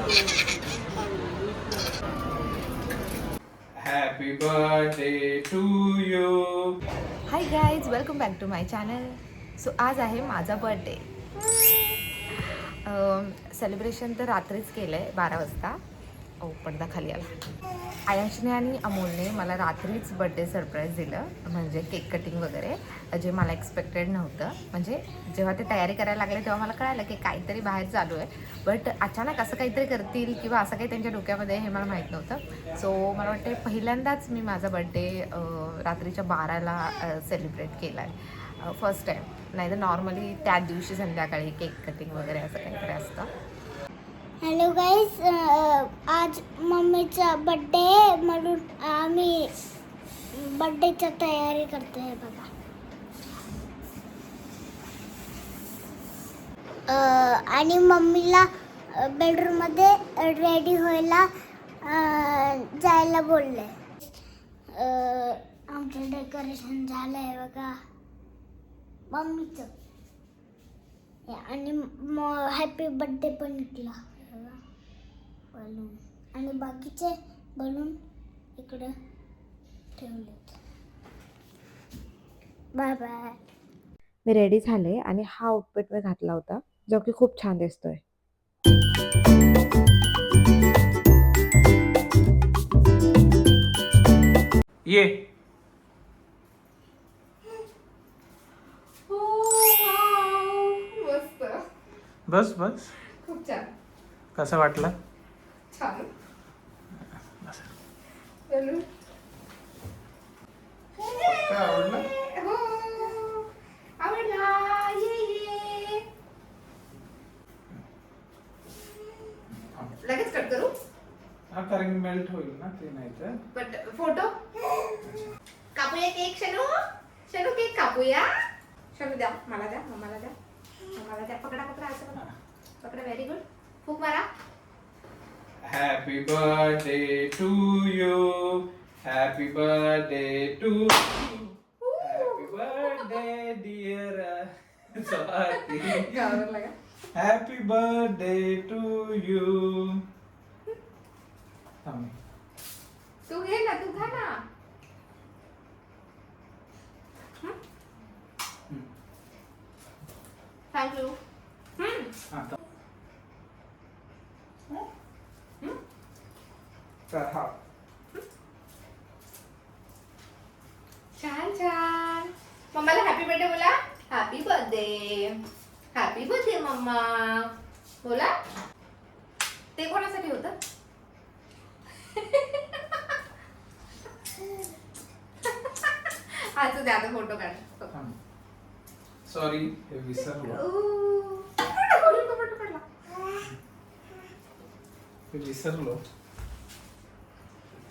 Happy birthday to you. Hi guys, welcome back to my channel. So आज आहे माझा birthday. Celebration तर रात्रीच केलं आहे 12 वाजता. पडदा खाली आला. आयांशने आणि अमोलने मला रात्रीच बर्थडे सरप्राईज दिलं, म्हणजे केक कटिंग वगैरे, जे मला एक्सपेक्टेड नव्हतं. म्हणजे जेव्हा ते तयारी करायला लागले तेव्हा मला कळालं की काहीतरी बाहेर चालू आहे, बट अचानक असं काहीतरी करतील किंवा असं काही त्यांच्या डोक्यामध्ये हे मला माहीत नव्हतं. सो मला वाटते पहिल्यांदाच मी माझा बर्थडे रात्रीच्या 12ला सेलिब्रेट केला आहे, फर्स्ट टाईम. नाही तर नॉर्मली त्याच दिवशी संध्याकाळी केक कटिंग वगैरे असं काहीतरी असतं. हॅलो गाईज, आज मम्मीचा बड्डे म्हणून आम्ही बड्डेची तयारी करतोय बघा. आणि मम्मीला बेडरूममध्ये रेडी व्हायला जायला बोलले. आमचं डेकोरेशन झालंय बघा मम्मीचं, आणि हॅपी बर्थडे पण निघला बलून, आणि बाकीचे बलून इकडे ठेवले. Bye bye. मी रेडी झाले आणि हा आउटफिट मी घातला होता, जो की खूप छान दिसतोय. ये. मस्त, बस बस. खूप छान. कसं वाटलं? छान. काय आवडलं? हो, आवडला. ये. लगेच कट करू. हा, कारण मेल्ट होईल ना ते, नाही तर. बट फोटो कापूया केक. शनू शनू केक कापूया. शनू द्या, मला द्या, मम्माला द्या, मम्माला द्या. पकडा पकडा, असं पकडा पकडा. Very good. फूक मारा. Happy birthday to you. Happy birthday to you. Happy birthday dear Swati. गावावर लागा. Happy birthday to you. थांब. तू घे ना, तू खा ना. थँक्यू. आता तर हा छान छान. मम्माला हॅपी बर्थडे बोला. Happy birthday, happy birthday mamma बोला. ते कोणासाठी होतं? हा, तू द्या, आता फोटो काढ. थांब. सॉरी, हे विसरलो. हे विसरलो.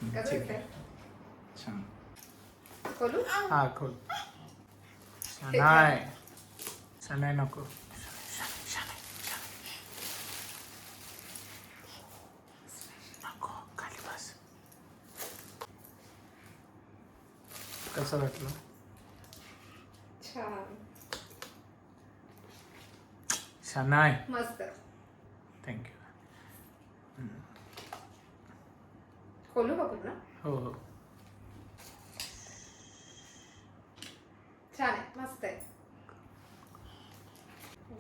ठीक आहे. छान. खोलू. हा, खोल. नाही, नाही नको. नको, खाली बस. कसं वाटलं? छान, शनाय. मस्त. थँक्यू. खोलू का पूर्ण? हो हो. छान आहे, मस्त आहे.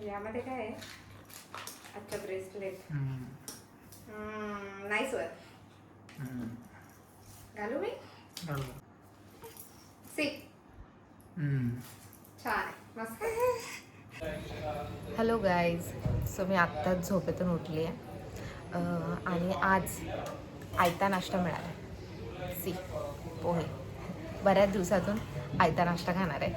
यामध्ये काय आहे? अच्छा, ब्रेसलेट. नाईस वर. घालू मी? सी. छान आहे, मस्त. Hello guys. सो मी आत्ताच झोपेतून उठली आहे, आणि आज आयता नाश्ता मिळाला. सी, पोहे. बऱ्याच दिवसातून आयता नाश्ता खाणार आहे.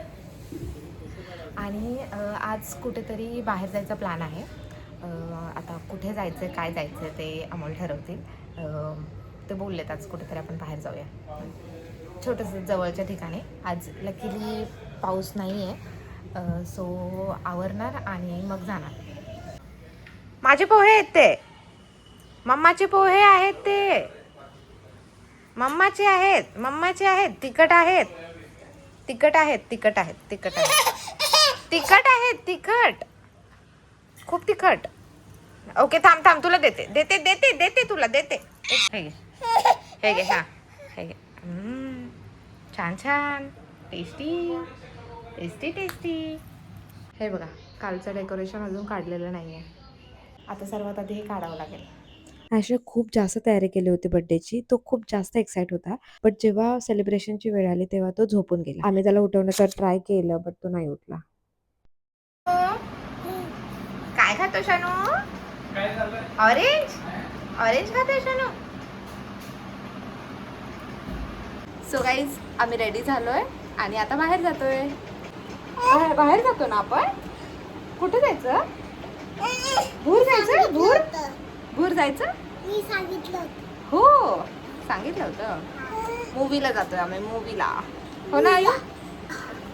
आणि आज कुठेतरी बाहेर जायचा प्लॅन आहे. आता कुठे जायचं आहे, काय जायचं आहे ते अमोल ठरवतील. ते बोललेत आज कुठेतरी आपण बाहेर जाऊया, छोटंसं जवळच्या ठिकाणी. आज लकीली पाऊस नाही आहे, सो आवरणार आणि मग जाणार. माझे पोहे आहेत ते, मम्माचे पोहे आहेत ते, मम्माचे आहेत, मम्माचे आहेत. तिखट आहेत, तिखट आहेत, तिखट आहेत, तिखट आहेत, तिखट आहेत, तिखट, खूप तिखट. ओके थांब थांब, तुला देते देते देते देते तुला देते. हे घे हे घे, हा हे घे. छान छान, टेस्टी टेस्टी टेस्टी. हे बघा, कालचं डेकोरेशन अजून काढलेलं नाही आहे. आता सर्वात आधी हे काढावं लागेल. ॲशने खूप जास्त तयारी केली होती बर्थडेची. तो खूप जास्त एक्साइट होता. बट जेव्हा सेलिब्रेशनची वेळ आली तेव्हा तो झोपून गेला. आम्ही त्याला उठवण्याचा ट्राय केलं बट तो नाही उठला. काय खातो शानू? ऑरेंज ऑरेंज खातोय शानू. सो गाईज, आम्ही रेडी झालोय आणि आता बाहेर जातोय. बाहेर जातो ना आपण? कुठे जायचं? भूर जायचं? भूर भूर जायचं? मी सांगितलं हो, सांगितलं होतं. मूवीला जातोय आम्ही, मूवीला. हो ना आई?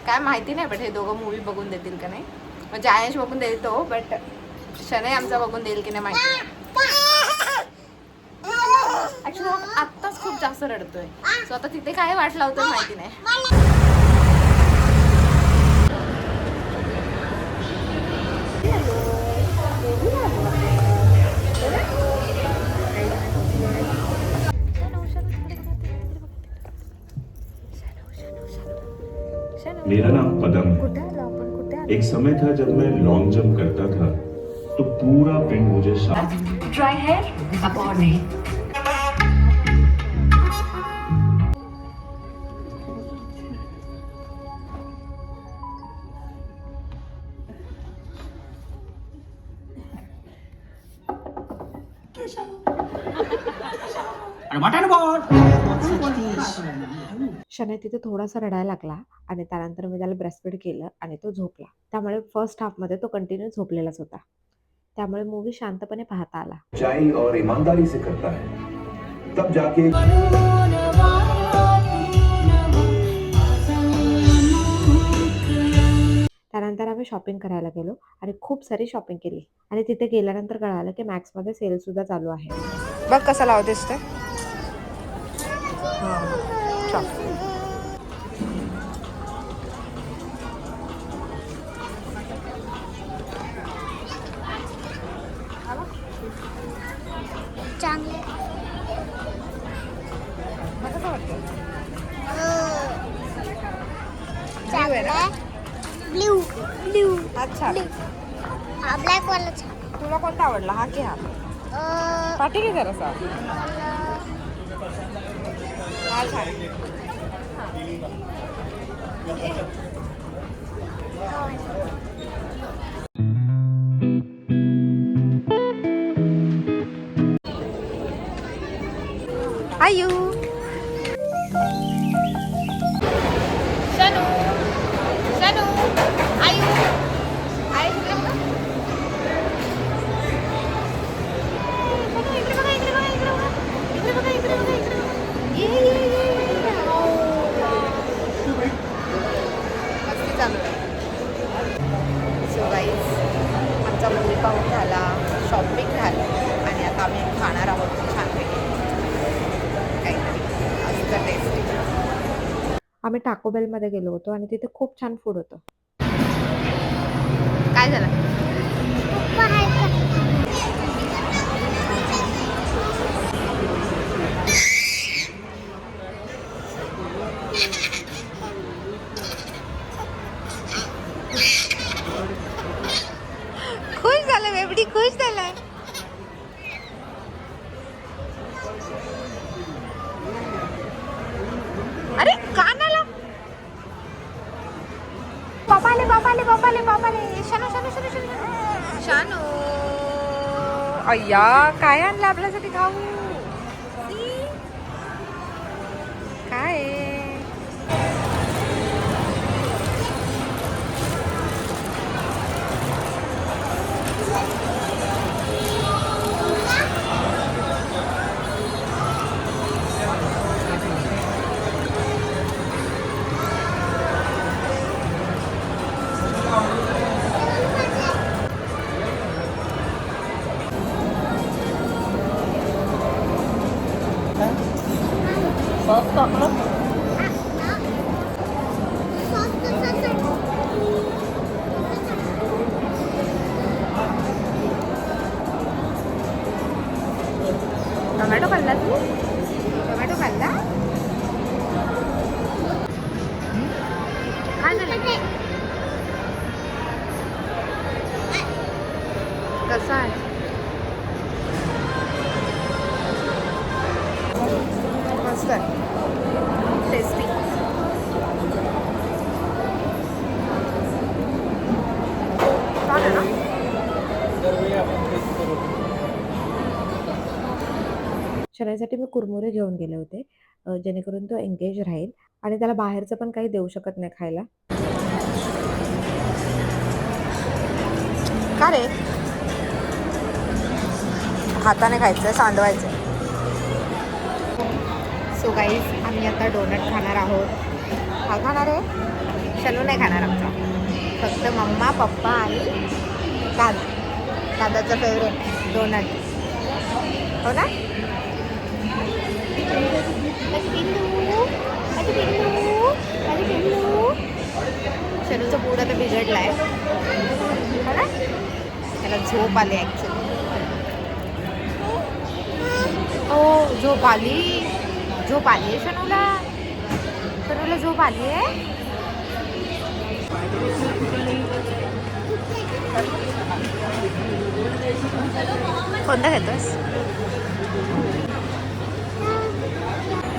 काय माहिती नाही, बट हे दोघं मूवी बघून देतील का नाही. म्हणजे आयश बघून देतो, बट शनय आमचा बघून देईल की नाही माहिती. ऍक्च्युली आत्ताच खूप जास्त रडतोय. सो आता तिथे काय वाट लावतोय माहिती नाही. मेरा नाम पदम है। एक समय था जब मैं लॉन्ग जंप करता था तो पूरा पिंड मुझे ट्राई है अब और नहीं. शनय तिथे थोडासा रडायला लागला आणि त्यानंतर मी त्याला ब्रेस्टफीड केलं आणि तो झोपला. त्यामुळे फर्स्ट हाफमध्ये तो कंटिन्यू झोपलेलाच होता. त्यामुळे मूवी शांतपणे पाहता आला. सच्चाई और ईमानदारी से करता है तब जाके त्यानंतर आम्ही शॉपिंग करायला गेलो आणि खूप सारी शॉपिंग केली. आणि तिथे गेल्यानंतर कळालं की मॅक्समध्ये सेल सुद्धा चालू आहे. बघ कसं लावतेस ते. चांगले ब्ल्यू ब्ल्यू. अच्छा, हा ब्लॅक वाला छान. तुला कोणता आवडला, हा की हा? पाठी घे जरासा. हा छान. आयू शनू शनू आयू आय इकडे बघा. इकडे बघा इकडे बघा इकडे बघा इकडे बघा इकडे बघा इकडे बघा. ये ये ये मस्ती चालू आहे. सो गाईज, आमचा मूवी पाहून झाला, शॉपिंग झालं आणि आता आम्ही खाणार आहोत छानपैकी काहीतरी असं टेस्टी. आम्ही टाको बेलमध्ये गेलो होतो आणि तिथे खूप छान फूड होतं. काय झालं? पप्पा आहे का? खुश झालं बेबडी, खुश झालाय. अरे कानाला बाबाले बाबाले बाबाले बाबाले. शानू शानू शानू शानू शानू. अय्या, काय आणलं आपल्यासाठी खाऊ? काय सॉस टाकलं? सॉस कसा टोमॅटो खाल्ला तू? टोमॅटो खाल्ला? काय झालं? कसा आहे? मस्त आहे, टेस्टी. चालेल ना? शनाईसाठी मी कुरमुरे घेऊन गेले होते जेणेकरून तो एंगेज राहील आणि त्याला बाहेरचं पण काही देऊ शकत नाही खायला. का रे? हाताने खायचं, सांडवायचं. सो गाईज, आम्ही आता डोनट खाणार आहोत. हा खाणार आहे, शनू नाही खाणार आमचा. फक्त मम्मा, पप्पा आणि दादा. दादाचा फेवरेट डोनट, हो ना? शनूचा पूड आता बिघडला आहे, हो ना? त्याला झोप आली ॲक्च्युली. हो, झोप आली. झोप आली आहे शनूला. शनूला झोप आली आहे. कोणता घेतोस?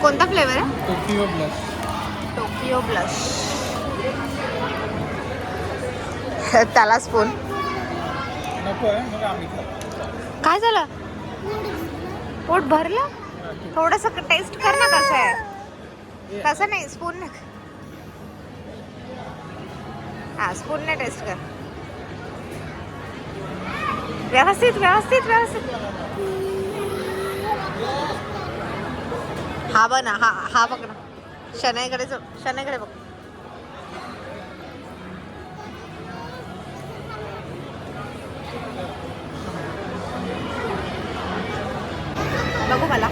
कोणता फ्लेवर आहे? Tokyo blush. Tokyo blush. त्याला स्पून. नको आहे, मग आम्ही खाऊ. काय झालं? पोट भरलं? थोडंसं टेस्ट कर ना कसं आहे. तसं नाही, स्पून नाही. हां, स्पूनने टेस्ट कर. व्यवस्थित व्यवस्थित व्यवस्थित. हा बघ ना, हा बघ ना. शनाईकडे शनाईकडे बघ. बघू मला.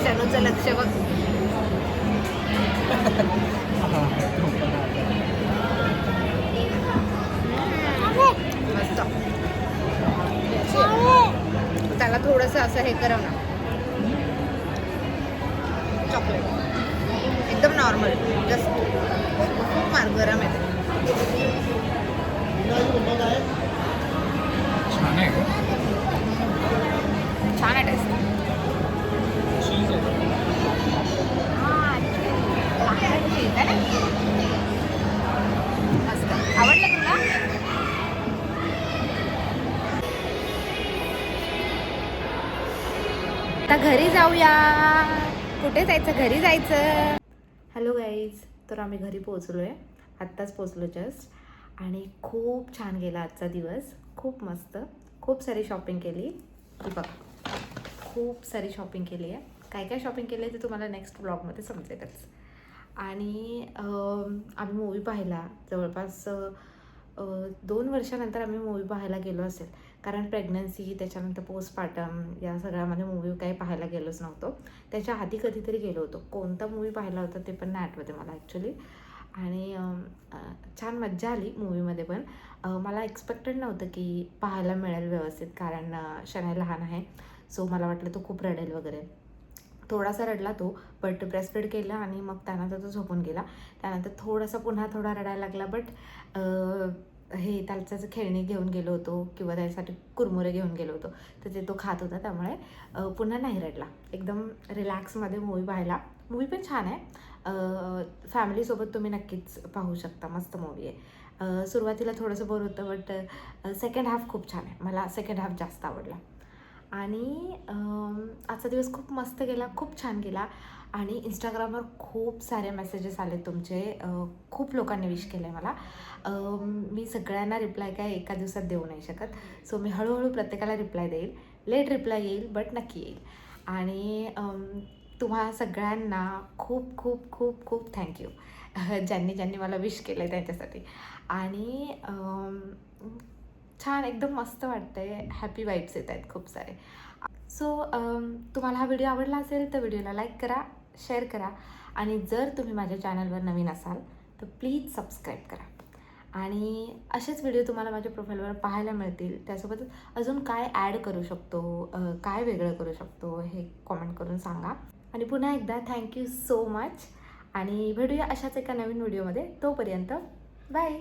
शनूचं लक्ष बघ. मस्त. त्याला थोडंसं असं हे करव ना, चॉकलेट. एकदम नॉर्मल, जस्ट खूप मार गरम आहे ते. छान आहे का? छान आहे टेस्ट. चीज आहे. मस्त. आवडलं तुला? आता घरी जाऊया. कुठे जायचं? घरी जायचं. हॅलो गाईज, तर आम्ही घरी पोहोचलो आहे. आत्ताच पोहोचलो जस्ट. आणि खूप छान गेला आजचा दिवस. खूप मस्त. खूप सारी शॉपिंग केली. बघा, खूप सारी शॉपिंग केली आहे. काय काय शॉपिंग केली आहे ते तुम्हाला नेक्स्ट ब्लॉगमध्ये समजेलच. आणि आम्ही मूवी पाहिला. जवळपास 2 वर्षानंतर आम्ही मूवी पाहायला गेलो असेल. कारण प्रेग्नन्सी, त्याच्यानंतर पोस्टपार्टम या सगळ्यामध्ये मूवी काही पाहायला गेलोच नव्हतो. त्याच्या आधी कधीतरी गेलो होतो. कोणता मूवी पाहिला होता ते पण नाही आठवते मला ॲक्च्युली. आणि छान मज्जा आली मूवीमध्ये पण. मला एक्सपेक्टेड नव्हतं की पाहायला मिळेल व्यवस्थित, कारण शनाई लहान आहे. सो मला वाटलं तो खूप रडेल वगैरे. थोडासा रडला तो, बट ब्रेस्टफीड केलं आणि मग त्यानंतर तो झोपून गेला. त्यानंतर थोडासा पुन्हा थोडा रडायला लागला, बट हे त्याचं जे खेळणी घेऊन गेलो होतो किंवा त्याच्यासाठी कुरमुरे घेऊन गेलो होतो तर ते तो खात होता, त्यामुळे पुन्हा नाही रडला. एकदम रिलॅक्समध्ये मूवी पाहायला. मूवी पण छान आहे. फॅमिलीसोबत तुम्ही नक्कीच पाहू शकता. मस्त मूवी आहे. सुरुवातीला थोडंसं बोर होतं, बट सेकंड हाफ खूप छान आहे. मला सेकंड हाफ जास्त आवडला. आणि आजचा दिवस खूप मस्त गेला, खूप छान गेला. आणि इंस्टाग्रामवर खूप सारे मेसेजेस आले तुमचे. खूप लोकांनी विश केलं आहे मला. मी सगळ्यांना रिप्लाय काय एका दिवसात देऊ नाही शकत. सो मी हळूहळू प्रत्येकाला रिप्लाय देईल. लेट रिप्लाय येईल, बट नक्की येईल. आणि तुम्हा सगळ्यांना खूप खूप खूप खूप थँक्यू, ज्यांनी मला विश केलं आहे त्यांच्यासाठी. आणि छान, एकदम मस्त वाटतं आहे. हॅपी वाईब्स येत आहेत खूप सारे. सो तुम्हाला हा व्हिडिओ आवडला असेल तर व्हिडिओला लाईक करा, शेअर करा. आणि जर तुम्ही माझ्या चॅनलवर नवीन असाल तर प्लीज सबस्क्राईब करा. आणि असेच व्हिडिओ तुम्हाला माझ्या प्रोफाईलवर पाहायला मिळतील. त्यासोबतच अजून काय ॲड करू शकतो, काय वेगळं करू शकतो हे कॉमेंट करून सांगा. आणि पुन्हा एकदा थँक्यू सो मच. आणि भेटूया अशाच एका नवीन व्हिडिओमध्ये. तोपर्यंत बाय.